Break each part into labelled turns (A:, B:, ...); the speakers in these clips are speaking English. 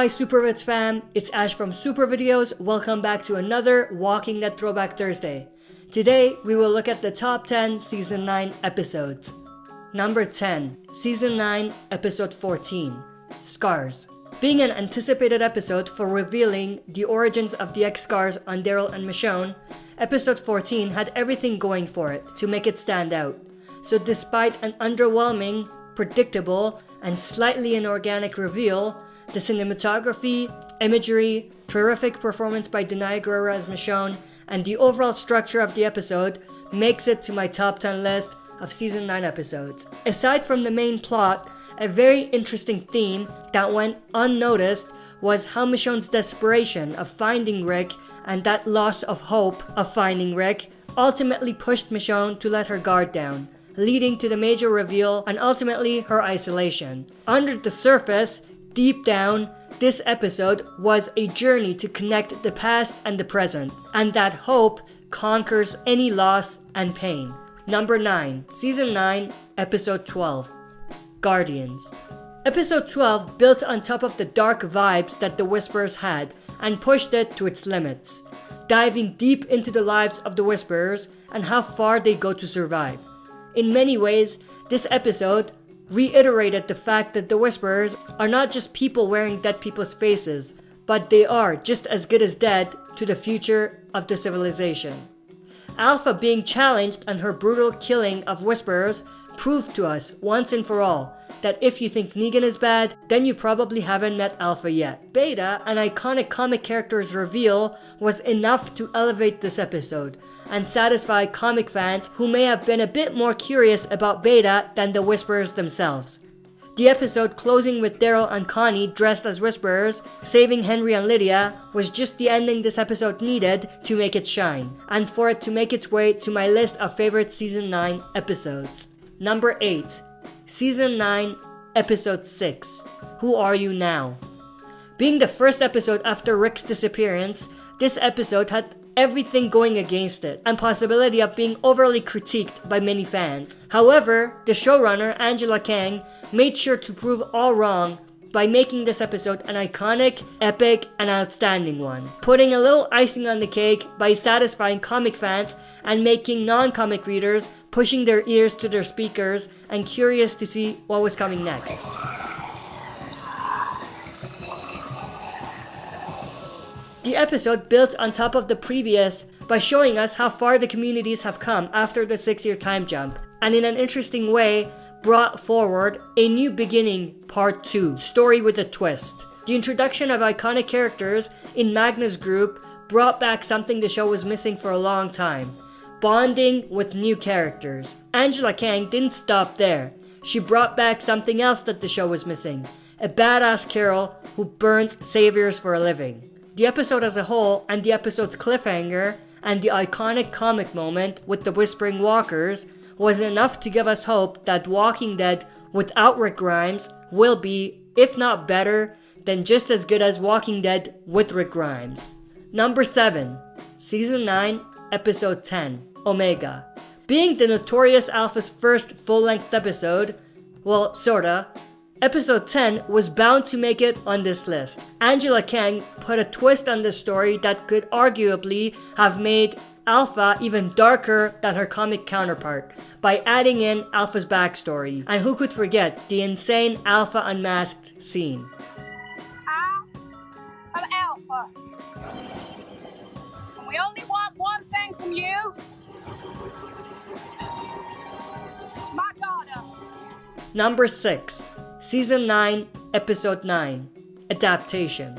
A: Hi Supervits fam, it's Ash from Super Videos. Welcome back to another Walking Dead Throwback Thursday. Today, we will look at the top 10 Season 9 episodes. Number 10, Season 9, Episode 14, Scars. Being an anticipated episode for revealing the origins of the X-Scars on Daryl and Michonne, Episode 14 had everything going for it to make it stand out. So despite an underwhelming, predictable, and slightly inorganic reveal, the cinematography, imagery, terrific performance by Denai Guerrero as Michonne, and the overall structure of the episode makes it to my top 10 list of Season 9 episodes. Aside from the main plot, a very interesting theme that went unnoticed was how Michonne's desperation of finding Rick and that loss of hope of finding Rick ultimately pushed Michonne to let her guard down, leading to the major reveal and ultimately her isolation. Under the surface, deep down, this episode was a journey to connect the past and the present, and that hope conquers any loss and pain. Number 9, Season 9, Episode 12, Guardians. Episode 12 built on top of the dark vibes that the Whisperers had and pushed it to its limits, diving deep into the lives of the Whisperers and how far they go to survive. In many ways, this episode reiterated the fact that the Whisperers are not just people wearing dead people's faces, but they are just as good as dead to the future of the civilization. Alpha being challenged on her brutal killing of Whisperers proved to us once and for all that if you think Negan is bad, then you probably haven't met Alpha yet. Beta, an iconic comic character's reveal, was enough to elevate this episode and satisfy comic fans who may have been a bit more curious about Beta than the Whisperers themselves. The episode closing with Daryl and Connie dressed as Whisperers, saving Henry and Lydia, was just the ending this episode needed to make it shine, and for it to make its way to my list of favorite Season 9 episodes. Number 8, Season 9, Episode 6, Who Are You Now? Being the first episode after Rick's disappearance, this episode had everything going against it and possibility of being overly critiqued by many fans. However, the showrunner, Angela Kang, made sure to prove all wrong by making this episode an iconic, epic, and outstanding one, putting a little icing on the cake by satisfying comic fans and making non-comic readers pushing their ears to their speakers and curious to see what was coming next. The episode built on top of the previous by showing us how far the communities have come after the 6-year time jump, and in an interesting way, brought forward a new beginning part 2, story with a twist. The introduction of iconic characters in Magna's group brought back something the show was missing for a long time, bonding with new characters. Angela Kang didn't stop there. She brought back something else that the show was missing, a badass Carol who burns saviors for a living. The episode as a whole, and the episode's cliffhanger, and the iconic comic moment with the Whispering Walkers was enough to give us hope that Walking Dead without Rick Grimes will be, if not better, then just as good as Walking Dead with Rick Grimes. Number 7, Season 9, Episode 10, Omega. Being the notorious Alpha's first full-length episode, well, sorta, Episode 10 was bound to make it on this list. Angela Kang put a twist on the story that could arguably have made Alpha even darker than her comic counterpart by adding in Alpha's backstory. And who could forget the insane Alpha unmasked scene?
B: I'm Alpha. And we only want one thing from you. My daughter.
A: Number 6, Season 9, Episode 9, Adaptation.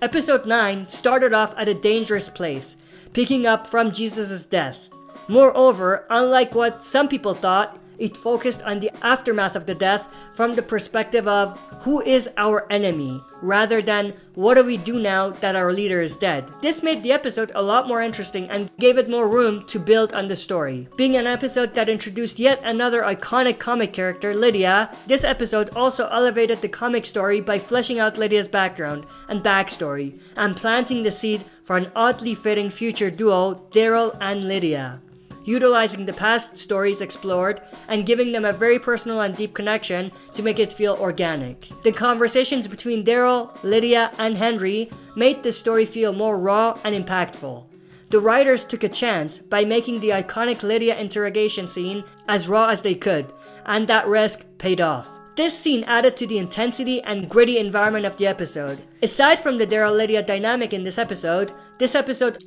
A: Episode 9 started off at a dangerous place, picking up from Jesus' death. Moreover, unlike what some people thought, it focused on the aftermath of the death from the perspective of who is our enemy, rather than what do we do now that our leader is dead. This made the episode a lot more interesting and gave it more room to build on the story. Being an episode that introduced yet another iconic comic character, Lydia, this episode also elevated the comic story by fleshing out Lydia's background and backstory, and planting the seed for an oddly fitting future duo, Daryl and Lydia. utilizing the past stories explored and giving them a very personal and deep connection to make it feel organic. The conversations between Daryl, Lydia, and Henry made the story feel more raw and impactful. The writers took a chance by making the iconic Lydia interrogation scene as raw as they could, and that risk paid off. This scene added to the intensity and gritty environment of the episode. Aside from the Daryl-Lydia dynamic in this episode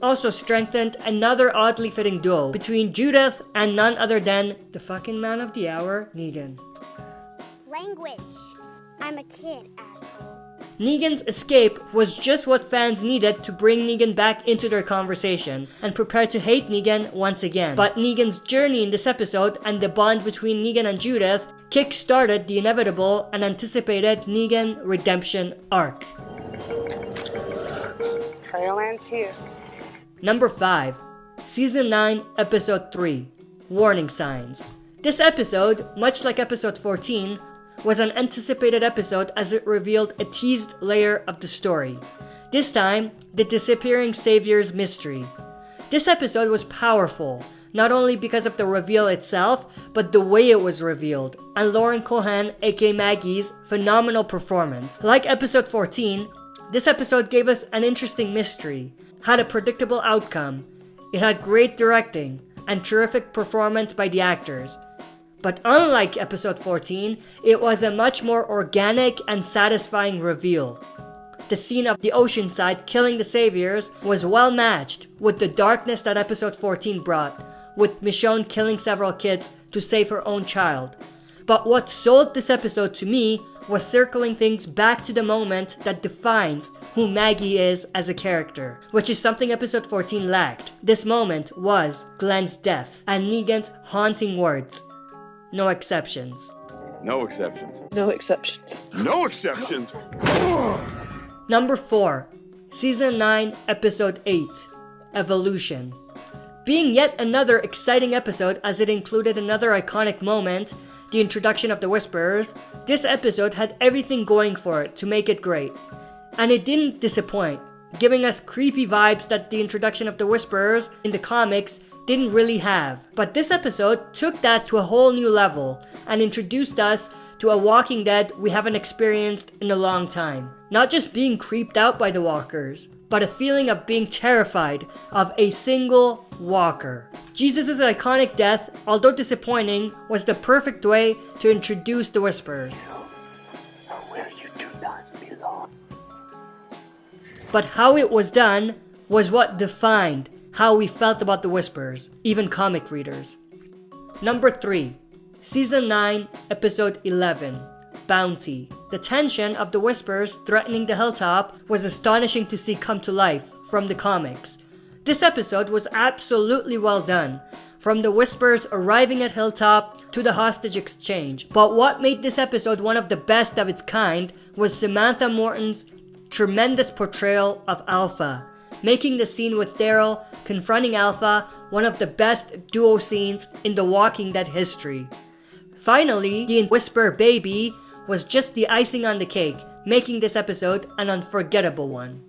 A: also strengthened another oddly fitting duo between Judith and none other than the fucking man of the hour, Negan.
C: Language. I'm a kid, asshole.
A: Negan's escape was just what fans needed to bring Negan back into their conversation and prepare to hate Negan once again. But Negan's journey in this episode and the bond between Negan and Judith kick-started the inevitable and anticipated Negan redemption arc.
B: Trail ends here.
A: Number 5. Season 9, Episode 3. Warning Signs. This episode, much like Episode 14, was an anticipated episode as it revealed a teased layer of the story. This time, the disappearing savior's mystery. This episode was powerful, not only because of the reveal itself, but the way it was revealed, and Lauren Cohan, aka Maggie's, phenomenal performance. Like Episode 14, this episode gave us an interesting mystery, had a predictable outcome, it had great directing, and terrific performance by the actors. But unlike Episode 14, it was a much more organic and satisfying reveal. The scene of the Oceanside killing the saviors was well matched with the darkness that Episode 14 brought, with Michonne killing several kids to save her own child. But what sold this episode to me was circling things back to the moment that defines who Maggie is as a character, which is something Episode 14 lacked. This moment was Glenn's death and Negan's haunting words. No exceptions.
D: No exceptions.
E: No exceptions.
D: No exceptions?
A: Number 4. Season 9, Episode 8. Evolution. Being yet another exciting episode as it included another iconic moment, the introduction of the Whisperers, this episode had everything going for it to make it great. And it didn't disappoint, giving us creepy vibes that the introduction of the Whisperers in the comics didn't really have. But this episode took that to a whole new level and introduced us to a Walking Dead we haven't experienced in a long time. Not just being creeped out by the walkers, but a feeling of being terrified of a single walker. Jesus' iconic death, although disappointing, was the perfect way to introduce the Whisperers.
E: Where you do not belong.
A: But how it was done was what defined how we felt about the Whisperers, even comic readers. Number 3. Season 9, Episode 11. Bounty. The tension of the Whisperers threatening the hilltop was astonishing to see come to life from the comics. This episode was absolutely well done, from the Whisperers arriving at Hilltop to the hostage exchange. But what made this episode one of the best of its kind was Samantha Morton's tremendous portrayal of Alpha, making the scene with Daryl confronting Alpha one of the best duo scenes in The Walking Dead history. Finally, the Whisper baby was just the icing on the cake, making this episode an unforgettable one.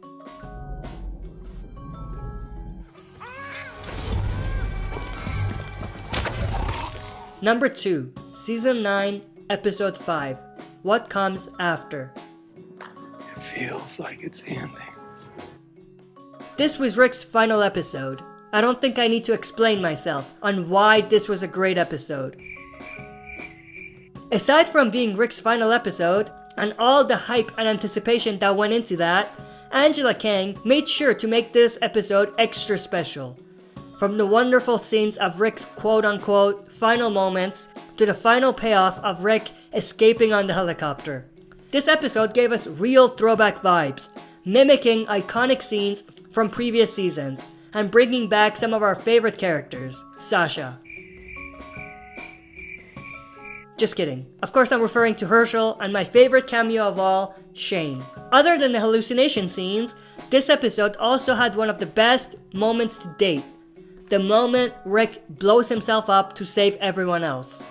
A: Number 2, Season 9, Episode 5. What Comes After?
E: It feels like it's ending.
A: This was Rick's final episode. I don't think I need to explain myself on why this was a great episode. Aside from being Rick's final episode, and all the hype and anticipation that went into that, Angela Kang made sure to make this episode extra special. From the wonderful scenes of Rick's quote-unquote final moments to the final payoff of Rick escaping on the helicopter. This episode gave us real throwback vibes, mimicking iconic scenes from previous seasons and bringing back some of our favorite characters, Sasha. Just kidding. Of course I'm referring to Herschel and my favorite cameo of all, Shane. Other than the hallucination scenes, this episode also had one of the best moments to date. The moment Rick blows himself up to save everyone else.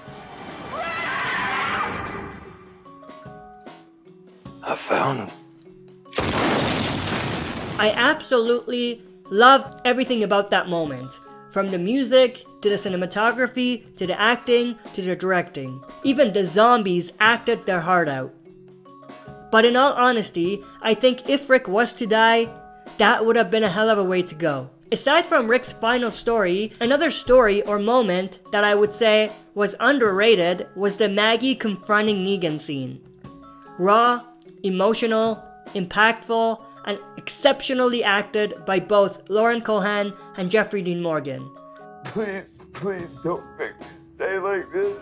E: I found him.
A: I absolutely loved everything about that moment. From the music, to the cinematography, to the acting, to the directing. Even the zombies acted their heart out. But in all honesty, I think if Rick was to die, that would have been a hell of a way to go. Aside from Rick's final story, another story or moment that I would say was underrated was the Maggie confronting Negan scene. Raw, emotional, impactful, and exceptionally acted by both Lauren Cohan and Jeffrey Dean Morgan.
E: Please, please don't make me stay like this.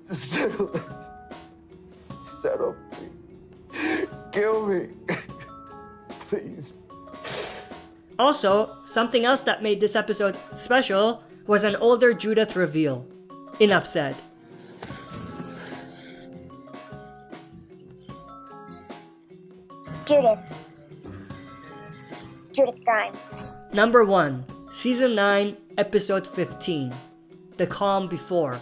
E: Just settle. Settle, please. Kill me. Please.
A: Also, something else that made this episode special was an older Judith reveal. Enough said.
C: Judith Grimes.
A: Number 1, Season 9, Episode 15, The Calm Before.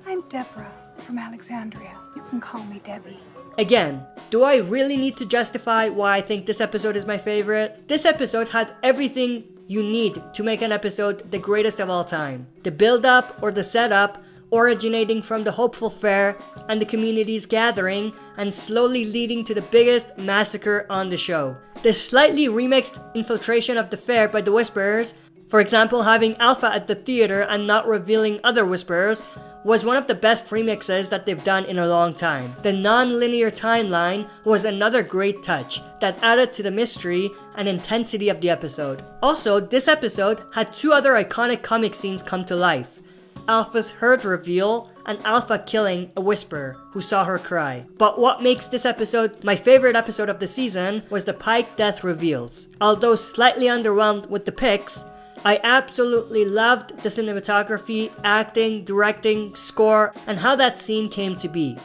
F: I'm Deborah from Alexandria. You can call me Debbie.
A: Again, do I really need to justify why I think this episode is my favorite? This episode had everything you need to make an episode the greatest of all time. The build-up or the setup originating from the hopeful fair and the community's gathering and slowly leading to the biggest massacre on the show. The slightly remixed infiltration of the fair by the Whisperers, for example having Alpha at the theater and not revealing other Whisperers, was one of the best remixes that they've done in a long time. The non-linear timeline was another great touch that added to the mystery and intensity of the episode. Also, this episode had 2 other iconic comic scenes come to life. Alpha's hurt reveal and Alpha killing a Whisperer who saw her cry. But what makes this episode my favorite episode of the season was the Pike death reveals. Although slightly underwhelmed with the pics, I absolutely loved the cinematography, acting, directing, score, and how that scene came to be.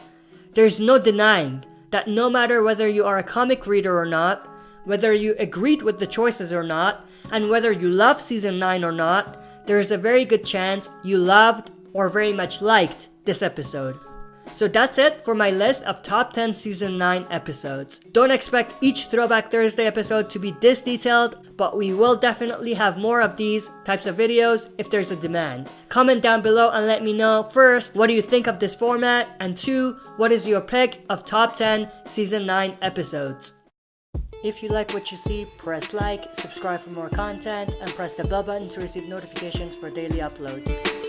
A: There's no denying that no matter whether you are a comic reader or not, whether you agreed with the choices or not, and whether you love Season 9 or not, there is a very good chance you loved or very much liked this episode. So that's it for my list of top 10 Season 9 episodes. Don't expect each Throwback Thursday episode to be this detailed, but we will definitely have more of these types of videos if there's a demand. Comment down below and let me know, first, what do you think of this format? And 2, what is your pick of top 10 Season 9 episodes? If you like what you see, press like, subscribe for more content, and press the bell button to receive notifications for daily uploads.